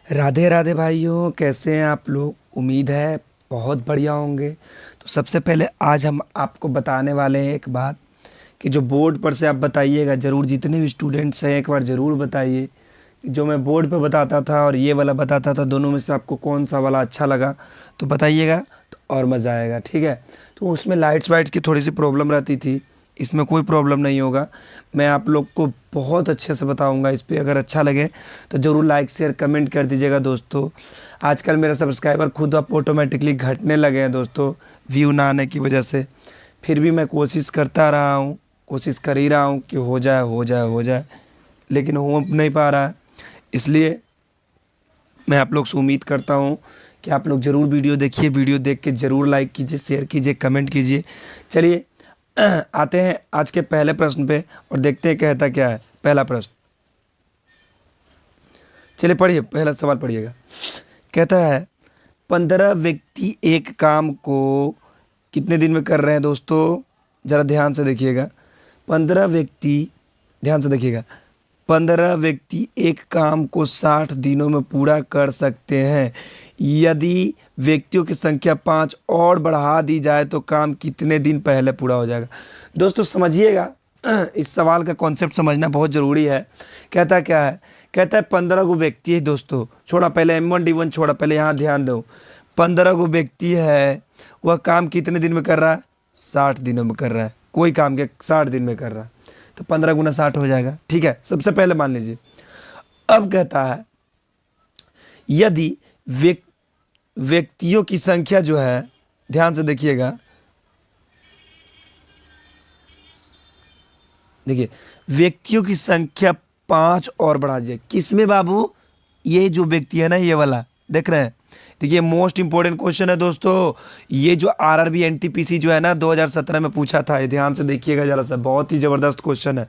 राधे राधे भाइयों, कैसे हैं आप लोग। उम्मीद है बहुत बढ़िया होंगे। तो सबसे पहले आज हम आपको बताने वाले हैं एक बात कि जो बोर्ड पर से आप बताइएगा ज़रूर, जितने भी स्टूडेंट्स हैं एक बार ज़रूर बताइए कि जो मैं बोर्ड पे बताता था और ये वाला बताता था, दोनों में से आपको कौन सा वाला अच्छा लगा तो बताइएगा, तो और मज़ा आएगा। ठीक है। तो उसमें लाइट्स वाइट्स की थोड़ी सी प्रॉब्लम रहती थी, इसमें कोई प्रॉब्लम नहीं होगा। मैं आप लोग को बहुत अच्छे से बताऊंगा इस पे। अगर अच्छा लगे तो ज़रूर लाइक शेयर कमेंट कर दीजिएगा दोस्तों। आजकल मेरा सब्सक्राइबर खुद आप ऑटोमेटिकली घटने लगे हैं दोस्तों, व्यू ना आने की वजह से। फिर भी मैं कोशिश करता रहा हूँ, कोशिश कर ही रहा हूँ कि हो जाए हो जाए हो जाए, लेकिन हो नहीं पा रहा है। इसलिए मैं आप लोग से उम्मीद करता हूँ कि आप लोग ज़रूर वीडियो देखिए, वीडियो देख के ज़रूर लाइक कीजिए, शेयर कीजिए, कमेंट कीजिए। चलिए आते हैं आज के पहले प्रश्न पे और देखते हैं कहता क्या है पहला प्रश्न। चलिए पढ़िए, पहला सवाल पढ़िएगा। कहता है 15 व्यक्ति एक काम को कितने दिन में कर रहे हैं दोस्तों। ज़रा ध्यान से देखिएगा। 15 व्यक्ति, ध्यान से देखिएगा, 15 व्यक्ति एक काम को 60 दिनों में पूरा कर सकते हैं। यदि व्यक्तियों की संख्या 5 और बढ़ा दी जाए तो काम कितने दिन पहले पूरा हो जाएगा। दोस्तों समझिएगा, इस सवाल का कॉन्सेप्ट समझना बहुत ज़रूरी है। कहता क्या है, कहता है 15 गो व्यक्ति है दोस्तों। छोड़ा पहले M1D1 छोड़ा, पहले यहाँ ध्यान दो। 15 गो व्यक्ति है, वह काम कितने दिन में कर रहा है, 60 दिनों में कर रहा है। कोई काम के 60 दिन में कर रहा है, तो 15 गुना 60 हो जाएगा। ठीक है, सबसे पहले मान लीजिए। अब कहता है यदि व्यक्तियों की संख्या जो है, ध्यान से देखिएगा, देखिए व्यक्तियों की संख्या 5 और बढ़ा दीजिए। किसमें बाबू, ये जो व्यक्ति है ना, ये वाला देख रहे हैं। देखिए मोस्ट इंपॉर्टेंट क्वेश्चन है दोस्तों। ये जो आरआरबी एनटीपीसी जो है ना 2017 में पूछा था, ये ध्यान से देखिएगा जरा सा, बहुत ही जबरदस्त क्वेश्चन है।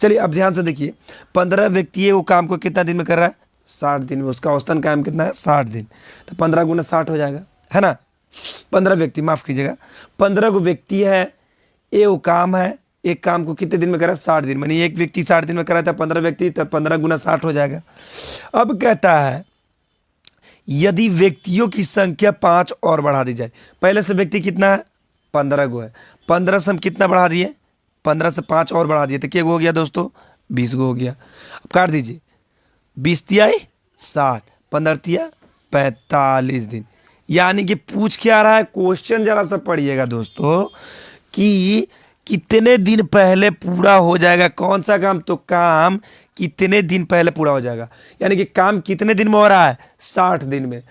चलिए अब ध्यान से देखिए, 15 व्यक्ति है, वो काम को कितना दिन में कर रहा है, 60 दिन में। उसका औसतन काम कितना है, 60 दिन। तो 15 गुना 60 हो जाएगा, है ना। 15 व्यक्ति, माफ कीजिएगा, 15 गो व्यक्ति है, ये वो काम है, एक काम को कितने दिन में करा, 60 दिन। मानी एक व्यक्ति 60 दिन में करा था, 15 व्यक्ति, तो 15 गुना 60 हो जाएगा। अब कहता है यदि व्यक्तियों की संख्या 5 और बढ़ा दी जाए। पहले से व्यक्ति कितना है, 15 गो है। 15 से हम कितना बढ़ा दिए, 15 से 5 और बढ़ा दिए तो क्या हो गया दोस्तों, 20 गो हो गया। अब काट दीजिए, 20 तियाई 60, 15 तिया 45 दिन। यानी कि पूछ क्या रहा है क्वेश्चन, जरा सा पढ़िएगा दोस्तों, कि कितने दिन पहले पूरा हो जाएगा कौन सा काम। तो काम कितने दिन पहले पूरा हो जाएगा, यानी कि काम कितने दिन में हो रहा है, 60 दिन में।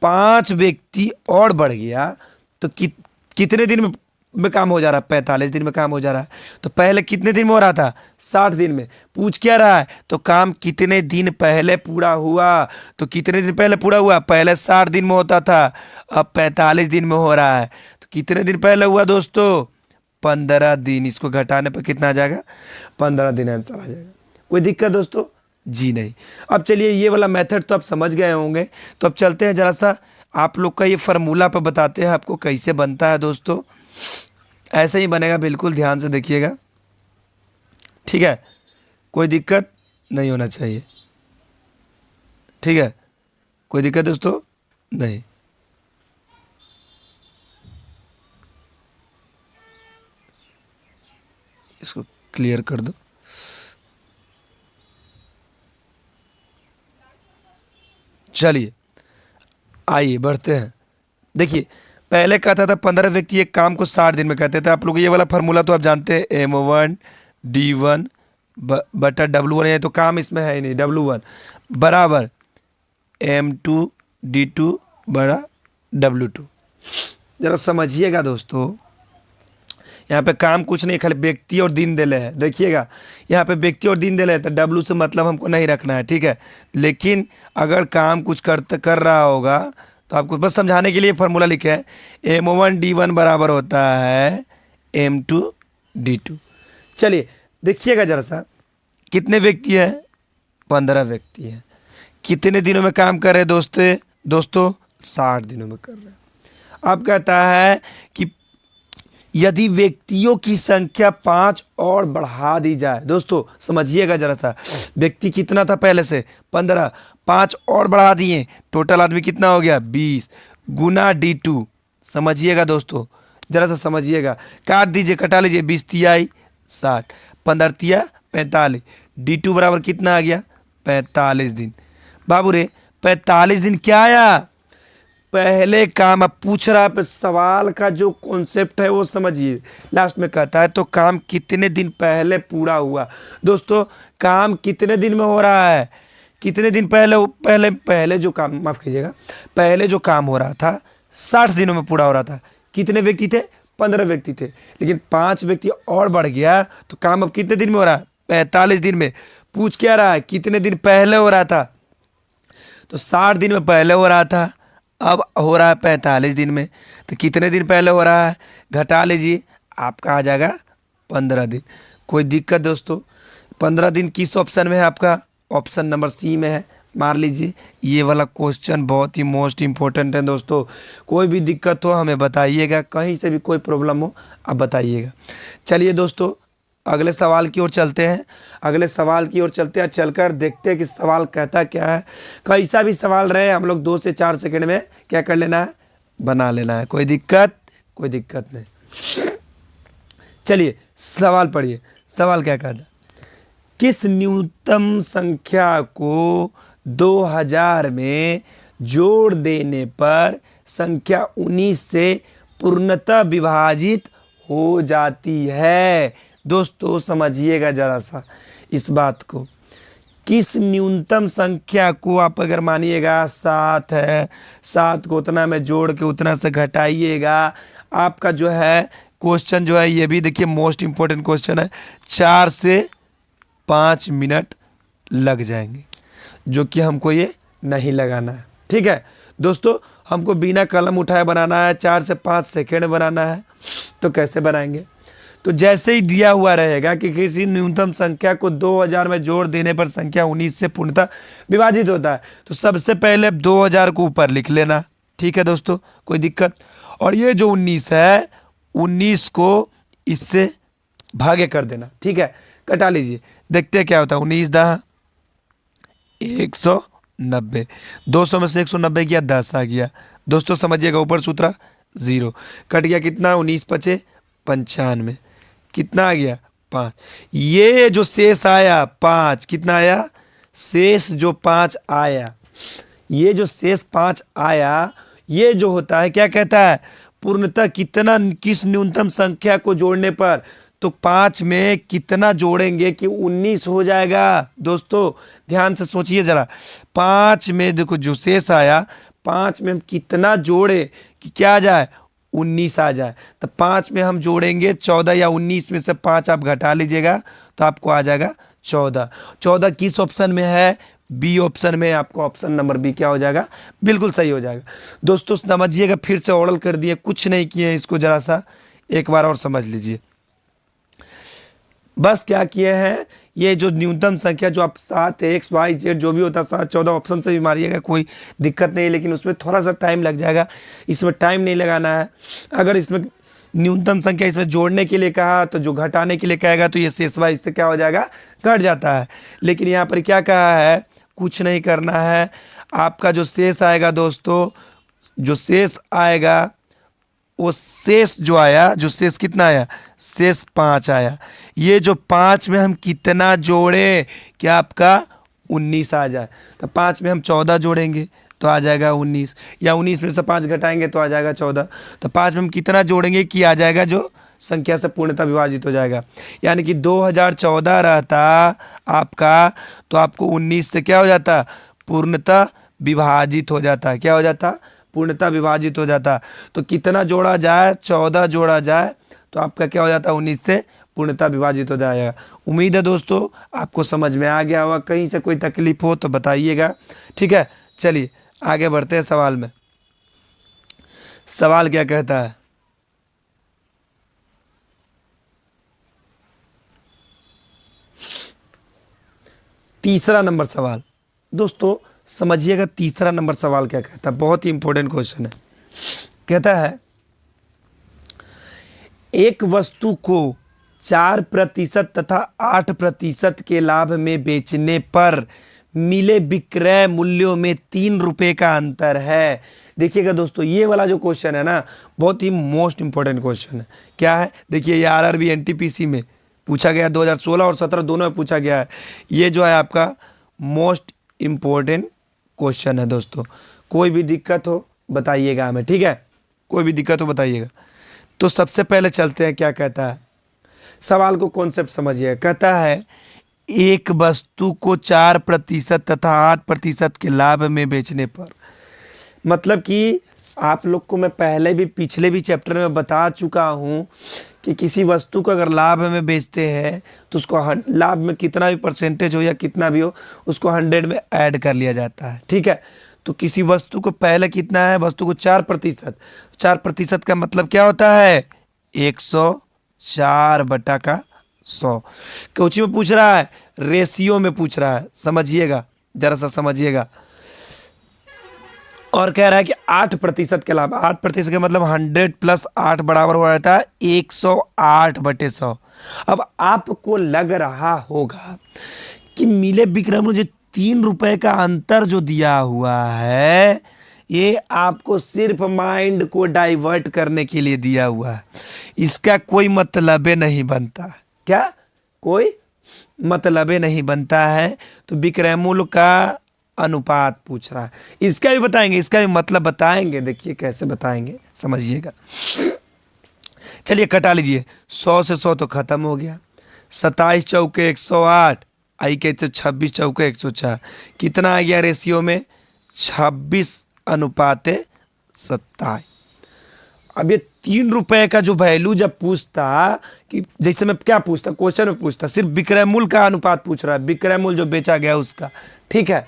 5 व्यक्ति और बढ़ गया तो कितने दिन में काम हो जा रहा है, 45 दिन में काम हो जा रहा है। तो पहले कितने दिन में हो रहा था, 60 दिन में। पूछ क्या रहा है, तो काम कितने दिन पहले पूरा हुआ। तो कितने दिन पहले पूरा हुआ, पहले 60 दिन में होता था, अब 45 दिन में हो रहा है। तो कितने दिन पहले हुआ दोस्तों, 15 दिन। इसको घटाने पर कितना आ जाएगा, 15 दिन आंसर आ जाएगा। कोई दिक्कत दोस्तों, जी नहीं। अब चलिए ये वाला मेथड तो आप समझ गए होंगे, तो अब चलते हैं जरा सा आप लोग का ये फार्मूला पर बताते हैं आपको कैसे बनता है दोस्तों। ऐसे ही बनेगा, बिल्कुल ध्यान से देखिएगा, ठीक है। कोई दिक्कत नहीं होना चाहिए, ठीक है। कोई दिक्कत दोस्तों नहीं। इसको क्लियर कर दो। चलिए आइए बढ़ते हैं। देखिए पहले कहता था 15 व्यक्ति एक काम को 60 दिन में कहते थे। आप लोग ये वाला फार्मूला तो आप जानते हैं, M1D1 बटा W1 है, तो काम इसमें है ही नहीं। W1 बराबर M2D2 बड़ा W2। जरा समझिएगा दोस्तों, यहाँ पे काम कुछ नहीं, खाली व्यक्ति और दिन दिले है। देखिएगा यहाँ पे व्यक्ति और दिन दिले है, तो W से मतलब हमको नहीं रखना है, ठीक है। लेकिन अगर काम कुछ कर रहा होगा तो आपको बस समझाने के लिए फार्मूला लिखा है, M1D1 बराबर होता है M2D2। चलिए देखिएगा जरा सा, कितने व्यक्ति हैं, 15 व्यक्ति हैं। कितने दिनों में काम कर रहे हैं दोस्तों 60 दिनों में कर रहे हैं। अब कहता है कि यदि व्यक्तियों की संख्या 5 और बढ़ा दी जाए, दोस्तों समझिएगा जरा सा, व्यक्ति कितना था पहले से 15, 5 और बढ़ा दिए, टोटल आदमी कितना हो गया 20 गुना D2। समझिएगा दोस्तों, जरा सा समझिएगा, काट दीजिए, कटा लीजिए, 20 तियाई 60, 15 तिया 45, D2 बराबर कितना आ गया 45 दिन। बाबू रे 45 दिन क्या आया, पहले काम। अब पूछ रहा है सवाल का जो कॉन्सेप्ट है वो समझिए, लास्ट में कहता है तो काम कितने दिन पहले पूरा हुआ। दोस्तों काम कितने दिन में हो रहा है, कितने दिन पहले पहले पहले जो काम, माफ कीजिएगा, पहले जो काम हो रहा था 60 दिनों में पूरा हो रहा था। कितने व्यक्ति थे 15 व्यक्ति थे, लेकिन 5 व्यक्ति और बढ़ गया तो काम अब कितने दिन में हो रहा है 45 दिन में। पूछ क्या रहा है कितने दिन पहले हो रहा था, तो 60 दिन में पहले हो रहा था, अब हो रहा है 45 दिन में। तो कितने दिन पहले हो रहा है घटा लीजिए, आपका आ जाएगा 15 दिन। कोई दिक्कत दोस्तों, 15 दिन किस ऑप्शन में है आपका, ऑप्शन नंबर सी में है, मार लीजिए। ये वाला क्वेश्चन बहुत ही मोस्ट इम्पोर्टेंट है दोस्तों, कोई भी दिक्कत हो हमें बताइएगा, कहीं से भी कोई प्रॉब्लम हो आप बताइएगा। चलिए दोस्तों अगले सवाल की ओर चलते हैं, अगले सवाल की ओर चलते हैं, चलकर देखते हैं कि सवाल कहता क्या है। कैसा भी सवाल रहे हम लोग 2 से 4 सेकंड में क्या कर लेना है, बना लेना है, कोई दिक्कत नहीं। चलिए सवाल पढ़िए, सवाल क्या कहता है, किस न्यूनतम संख्या को 2000 में जोड़ देने पर संख्या 19 से पूर्णतः विभाजित हो जाती है। दोस्तों समझिएगा जरा सा इस बात को, किस न्यूनतम संख्या को आप अगर मानिएगा 7 है, 7 को उतना में जोड़ के उतना से घटाइएगा, आपका जो है क्वेश्चन जो है ये भी देखिए मोस्ट इम्पोर्टेंट क्वेश्चन है, 4 से 5 मिनट लग जाएंगे, जो कि हमको ये नहीं लगाना है। ठीक है दोस्तों, हमको बिना कलम उठाए बनाना है, 4 से 5 सेकेंड बनाना है। तो कैसे बनाएंगे, तो जैसे ही दिया हुआ रहेगा कि किसी न्यूनतम संख्या को 2000 में जोड़ देने पर संख्या 19 से पूर्णतः विभाजित होता है, तो सबसे पहले 2000 को ऊपर लिख लेना। ठीक है दोस्तों, कोई दिक्कत, और ये जो 19 है 19 को इससे भागे कर देना। ठीक है, कटा लीजिए, देखते हैं क्या होता है। 19 दहा 190, 200 में से 190 गया 10 आ गया। दोस्तों समझिएगा, ऊपर सूत्रा 0 कट गया, कितना 19 पचे 95, कितना आ गया 5। ये जो शेष आया 5, कितना आया, शेष जो 5 आया, ये जो शेष 5 आया, ये जो होता है क्या कहता है, पूर्णतः कितना, किस न्यूनतम संख्या को जोड़ने पर, तो 5 में कितना जोड़ेंगे कि 19 हो जाएगा। दोस्तों ध्यान से सोचिए जरा, 5 में देखो जो शेष आया, 5 में हम कितना जोड़े कि क्या आ जाए 19 आ जाए। तो 5 में हम जोड़ेंगे 14, या 19 में से 5 आप घटा लीजिएगा तो आपको आ जाएगा 14। 14 किस ऑप्शन में है, बी ऑप्शन में, आपको ऑप्शन नंबर बी क्या हो जाएगा, बिल्कुल सही हो जाएगा। दोस्तों समझिएगा, फिर से ऑर्डर कर दिए, कुछ नहीं किए, इसको जरा सा एक बार और समझ लीजिए। बस क्या किए हैं, ये जो न्यूनतम संख्या जो आप 7 एक्स वाई जेड जो भी होता है 7 14 ऑप्शन से भी मारिएगा, कोई दिक्कत नहीं है, लेकिन उसमें थोड़ा सा टाइम लग जाएगा, इसमें टाइम नहीं लगाना है। अगर इसमें न्यूनतम संख्या इसमें जोड़ने के लिए कहा तो जो घटाने के लिए कहेगा तो ये शेष वाई इससे क्या हो जाएगा, घट जाता है। लेकिन यहाँ पर क्या कहा है, कुछ नहीं करना है, आपका जो शेष आएगा दोस्तों, जो शेष आएगा वो शेष जो आया, जो शेष कितना आया, शेष 5 आया। ये जो 5 में हम कितना जोड़े कि आपका 19 आ जाए, तो 5 में हम 14 जोड़ेंगे तो आ जाएगा 19, या 19 में से 5 घटाएंगे तो आ जाएगा 14। तो 5 में हम कितना जोड़ेंगे कि आ जाएगा जो संख्या से पूर्णतः विभाजित हो जाएगा। यानी कि 2014 रहता आपका, तो आपको 19 से क्या हो जाता, पूर्णतः विभाजित हो जाता। क्या हो जाता, पूर्णतः विभाजित हो जाता। तो कितना जोड़ा जाए, 14 जोड़ा जाए तो आपका क्या हो जाता है, 19 से पूर्णतः विभाजित हो जाएगा। उम्मीद है दोस्तों आपको समझ में आ गया होगा, कहीं से कोई तकलीफ हो तो बताइएगा। ठीक है, चलिए आगे बढ़ते हैं सवाल में। सवाल क्या कहता है, तीसरा नंबर सवाल। दोस्तों समझिएगा तीसरा नंबर सवाल क्या कहता है, बहुत ही इंपॉर्टेंट क्वेश्चन है। कहता है एक वस्तु को 4% तथा 8% के लाभ में बेचने पर मिले विक्रय मूल्यों में 3 रुपए का अंतर है। देखिएगा दोस्तों, ये वाला जो क्वेश्चन है ना, बहुत ही मोस्ट इंपॉर्टेंट क्वेश्चन है। क्या है, देखिए ये आरआरबी एनटीपीसी में पूछा गया, 2016 और 17 दोनों में पूछा गया है। ये जो है आपका मोस्ट इम्पोर्टेंट क्वेश्चन है दोस्तों। कोई भी दिक्कत हो बताइएगा हमें, ठीक है, कोई भी दिक्कत हो बताइएगा। तो सबसे पहले चलते हैं, क्या कहता है सवाल को, कॉन्सेप्ट समझिएगा। कहता है एक वस्तु को 4% तथा 8% के लाभ में बेचने पर, मतलब कि आप लोग को मैं पहले भी पिछले भी चैप्टर में बता चुका हूँ कि किसी वस्तु को अगर लाभ में बेचते हैं तो उसको लाभ में कितना भी परसेंटेज हो या कितना भी हो, उसको 100 में ऐड कर लिया जाता है, ठीक है। तो किसी वस्तु को पहले कितना है, वस्तु को 4%, 4% का मतलब क्या होता है, 104/100। कोची में पूछ रहा है, रेशियो में पूछ रहा है, समझिएगा, जरा सा समझिएगा। और कह रहा है कि 8% के लाभ, 8% का मतलब 100 + 8 बराबर हो जाता है 108/100। अब आपको लग रहा होगा कि मिले विक्रय मूल्य जो 3 रुपए का अंतर जो दिया हुआ है, ये आपको सिर्फ माइंड को डाइवर्ट करने के लिए दिया हुआ है, इसका कोई मतलब नहीं बनता। क्या, कोई मतलब नहीं बनता है। तो विक्रय मूल्य का अनुपात पूछ रहा है, इसका भी बताएंगे, इसका भी मतलब बताएंगे। देखिए कैसे बताएंगे, समझिएगा। चलिए कटा लीजिए, 100 से 100 तो खत्म हो गया, 27 चौके 108, आई के 26 चौके 104, कितना आ गया रेशियो में, 26/27। अब ये 3 रुपए का जो वैल्यू जब पूछता, कि जैसे मैं क्या पूछता, क्वेश्चन में पूछता सिर्फ विक्रय मूल्य का अनुपात पूछ रहा है, विक्रय मूल्य जो बेचा गया उसका, ठीक है।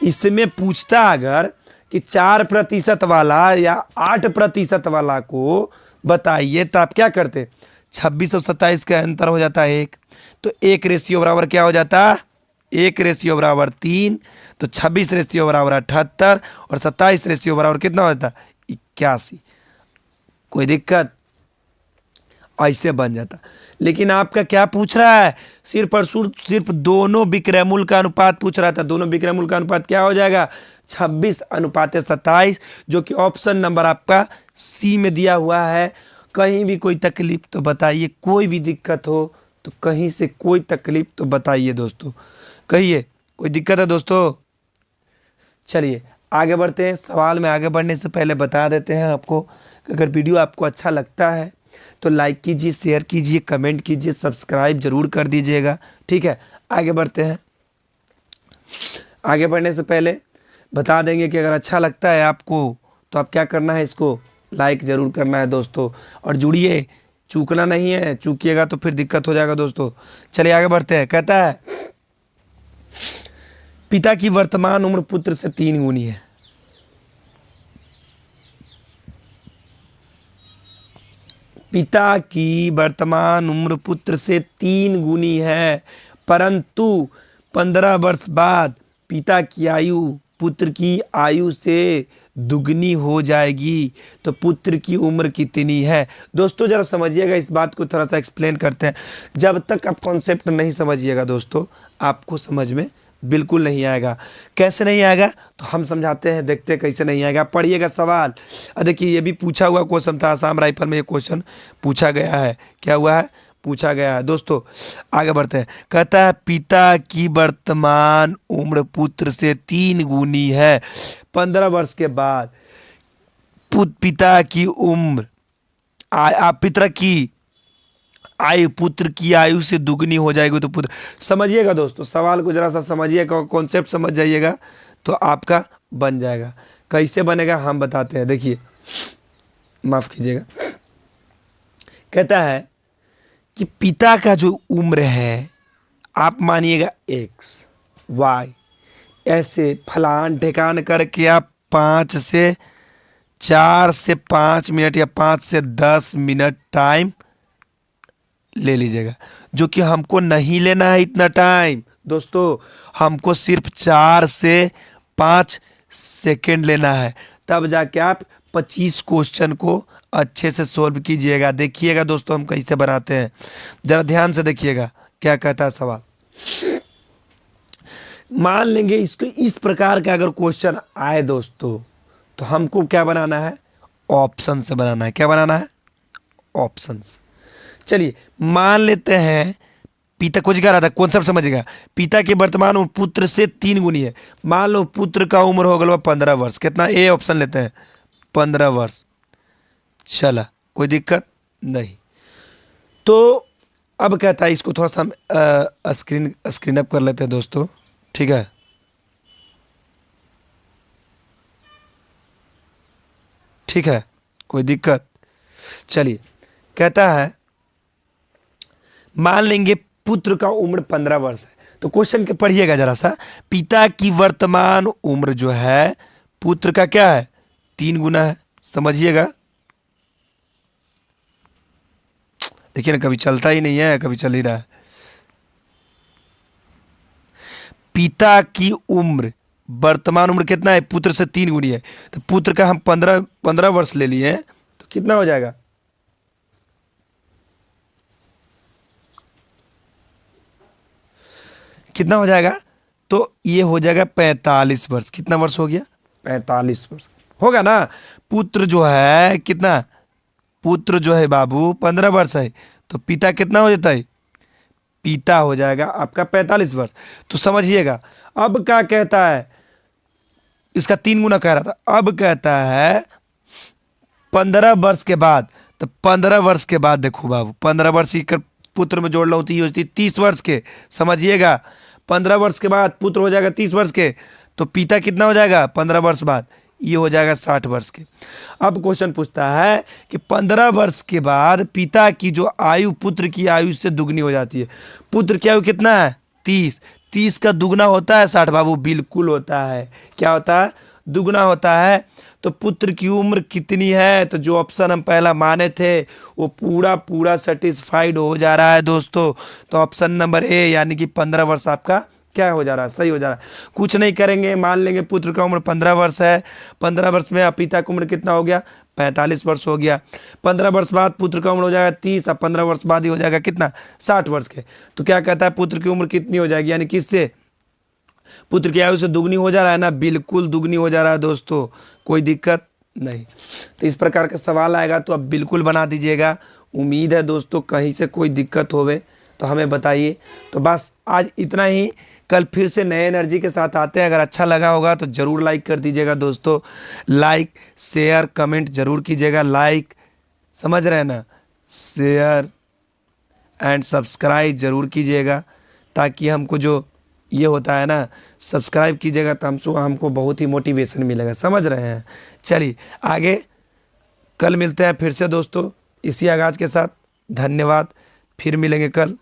इसमें पूछता अगर कि 4% वाला या 8% वाला को बताइए, तो आप क्या करते, 26 और 27 का अंतर हो जाता है 1, तो 1 रेशियो बराबर क्या हो जाता, 1 रेशियो बराबर 3, तो 26 रेशियो बराबर 78 और 27 रेशियो बराबर कितना हो जाता, 81। कोई दिक्कत, ऐसे बन जाता। लेकिन आपका क्या पूछ रहा है, सिर्फ और सिर्फ दोनों विक्रय मूल्य का अनुपात पूछ रहा था। दोनों विक्रय मूल्य का अनुपात क्या हो जाएगा, 26/27, जो कि ऑप्शन नंबर आपका सी में दिया हुआ है। कहीं भी कोई तकलीफ तो बताइए, कोई भी दिक्कत हो तो कहीं से कोई तकलीफ तो बताइए दोस्तों, कहिए कोई दिक्कत है दोस्तों। चलिए आगे बढ़ते हैं। सवाल में आगे बढ़ने से पहले बता देते हैं आपको कि अगर वीडियो आपको अच्छा लगता है तो लाइक कीजिए, शेयर कीजिए, कमेंट कीजिए, सब्सक्राइब जरूर कर दीजिएगा, ठीक है। आगे बढ़ते हैं। आगे बढ़ने से पहले बता देंगे कि अगर अच्छा लगता है आपको तो आप क्या करना है, इसको लाइक ज़रूर करना है दोस्तों, और जुड़िए, चूकना नहीं है, चूकिएगा तो फिर दिक्कत हो जाएगा दोस्तों। चलिए आगे बढ़ते हैं। कहता है पिता की वर्तमान उम्र पुत्र से 3 गुनी है। पिता की वर्तमान उम्र पुत्र से 3 गुनी है, परंतु 15 वर्ष बाद पिता की आयु पुत्र की आयु से दुगनी हो जाएगी, तो पुत्र की उम्र कितनी है। दोस्तों जरा समझिएगा, इस बात को थोड़ा सा एक्सप्लेन करते हैं। जब तक आप कॉन्सेप्ट नहीं समझिएगा दोस्तों, आपको समझ में बिल्कुल नहीं आएगा। कैसे नहीं आएगा तो हम समझाते हैं, देखते हैं कैसे नहीं आएगा। पढ़िएगा सवाल। देखिए ये भी पूछा हुआ क्वेश्चन था, आसाम राइफल में ये क्वेश्चन पूछा गया है। क्या हुआ है, पूछा गया है दोस्तों। आगे बढ़ते हैं। कहता है पिता की वर्तमान उम्र पुत्र से 3 गुनी है, 15 वर्ष के बाद पिता की उम्र पिता की आयु पुत्र की आयु से दुगनी हो जाएगी, तो पुत्र, समझिएगा दोस्तों, सवाल को जरा सा समझिएगा, कॉन्सेप्ट समझ जाइएगा तो आपका बन जाएगा। कैसे बनेगा हम बताते हैं। देखिए, माफ कीजिएगा। कहता है कि पिता का जो उम्र है, आप मानिएगा x y, ऐसे फलान ठिकान करके आप 4 से 5 मिनट या 5 से 10 मिनट टाइम ले लीजिएगा, जो कि हमको नहीं लेना है इतना टाइम दोस्तों, हमको सिर्फ 4 से 5 सेकेंड लेना है। तब जाके आप 25 क्वेश्चन को अच्छे से सोल्व कीजिएगा। देखिएगा दोस्तों हम कैसे बनाते हैं, ज़रा ध्यान से देखिएगा क्या कहता है सवाल। मान लेंगे इसको इस प्रकार का अगर क्वेश्चन आए दोस्तों, तो हमको क्या बनाना है, ऑप्शन से बनाना है। क्या बनाना है, ऑप्शन। चलिए मान लेते हैं पिता कुछ कह रहा था, कौन सा समझेगा। पिता के वर्तमान उम्र पुत्र से 3 गुनी है। मान लो पुत्र का उम्र हो गया 15 वर्ष। कितना, ए ऑप्शन लेते हैं 15 वर्ष। चला, कोई दिक्कत नहीं। तो अब कहता है इसको थोड़ा सा हम स्क्रीन अप कर लेते हैं दोस्तों, ठीक है। ठीक है, कोई दिक्कत। चलिए कहता है मान लेंगे पुत्र का उम्र 15 वर्ष है। तो क्वेश्चन के पढ़िएगा जरा सा। पिता की वर्तमान उम्र जो है पुत्र का क्या है, 3 गुना है। समझिएगा, देखिए ना, कभी चलता ही नहीं है, कभी चल ही रहा है। पिता की उम्र, वर्तमान उम्र कितना है, पुत्र से 3 गुनी है। तो पुत्र का हम 15 वर्ष ले लिए हैं, तो कितना हो जाएगा, कितना हो जाएगा, तो ये हो जाएगा 45 वर्ष। कितना वर्ष हो गया, 45 वर्ष होगा ना। पुत्र जो है कितना, पुत्र जो है बाबू 15 वर्ष है, तो पिता कितना हो जाता है, पिता हो जाएगा आपका 45 वर्ष। तो समझिएगा अब क्या कहता है, इसका 3 गुना कह रहा था, अब कहता है 15 वर्ष के बाद। तो 15 वर्ष के बाद देखो बाबू, 15 वर्ष की पुत्र में जोड़ लो तो ये होती है 30 वर्ष के। समझिएगा 15 वर्ष के बाद पुत्र हो जाएगा 30 वर्ष के, तो पिता कितना हो जाएगा 15 वर्ष बाद, ये हो जाएगा 60 वर्ष के। अब क्वेश्चन पूछता है कि 15 वर्ष के बाद पिता की जो आयु पुत्र की आयु से दुगनी हो जाती है। पुत्र की आयु कितना है, 30, 30 का दुगना होता है 60 बाबू, बिल्कुल होता है। क्या होता है, दुगना होता है। तो पुत्र की उम्र कितनी है, तो जो ऑप्शन हम पहला माने थे वो पूरा सेटिस्फाइड हो जा रहा है दोस्तों। तो ऑप्शन नंबर ए यानी कि 15 वर्ष आपका क्या हो जा रहा है, सही हो जा रहा है। कुछ नहीं करेंगे, मान लेंगे पुत्र का उम्र 15 वर्ष है। 15 वर्ष में पिता की उम्र कितना हो गया, 45 वर्ष हो गया। 15 वर्ष बाद पुत्र का उम्र हो जाएगा 30, और 15 वर्ष बाद ही हो जाएगा कितना, 60 वर्ष के। तो क्या कहता है पुत्र की उम्र कितनी हो जाएगी, यानी किससे, पुत्र की आयु से दुगनी हो जा रहा है ना, बिल्कुल दुगनी हो जा रहा है दोस्तों, कोई दिक्कत नहीं। तो इस प्रकार का सवाल आएगा तो आप बिल्कुल बना दीजिएगा। उम्मीद है दोस्तों कहीं से कोई दिक्कत होवे तो हमें बताइए। तो बस आज इतना ही, कल फिर से नए एनर्जी के साथ आते हैं। अगर अच्छा लगा होगा तो ज़रूर लाइक कर दीजिएगा दोस्तों, लाइक शेयर कमेंट जरूर कीजिएगा। लाइक समझ रहे हैं ना, शेयर एंड सब्सक्राइब जरूर कीजिएगा, ताकि हमको जो ये होता है ना, सब्सक्राइब कीजिएगा तो हमको बहुत ही मोटिवेशन मिलेगा। समझ रहे हैं। चलिए आगे कल मिलते हैं फिर से दोस्तों इसी आगाज़ के साथ। धन्यवाद, फिर मिलेंगे कल।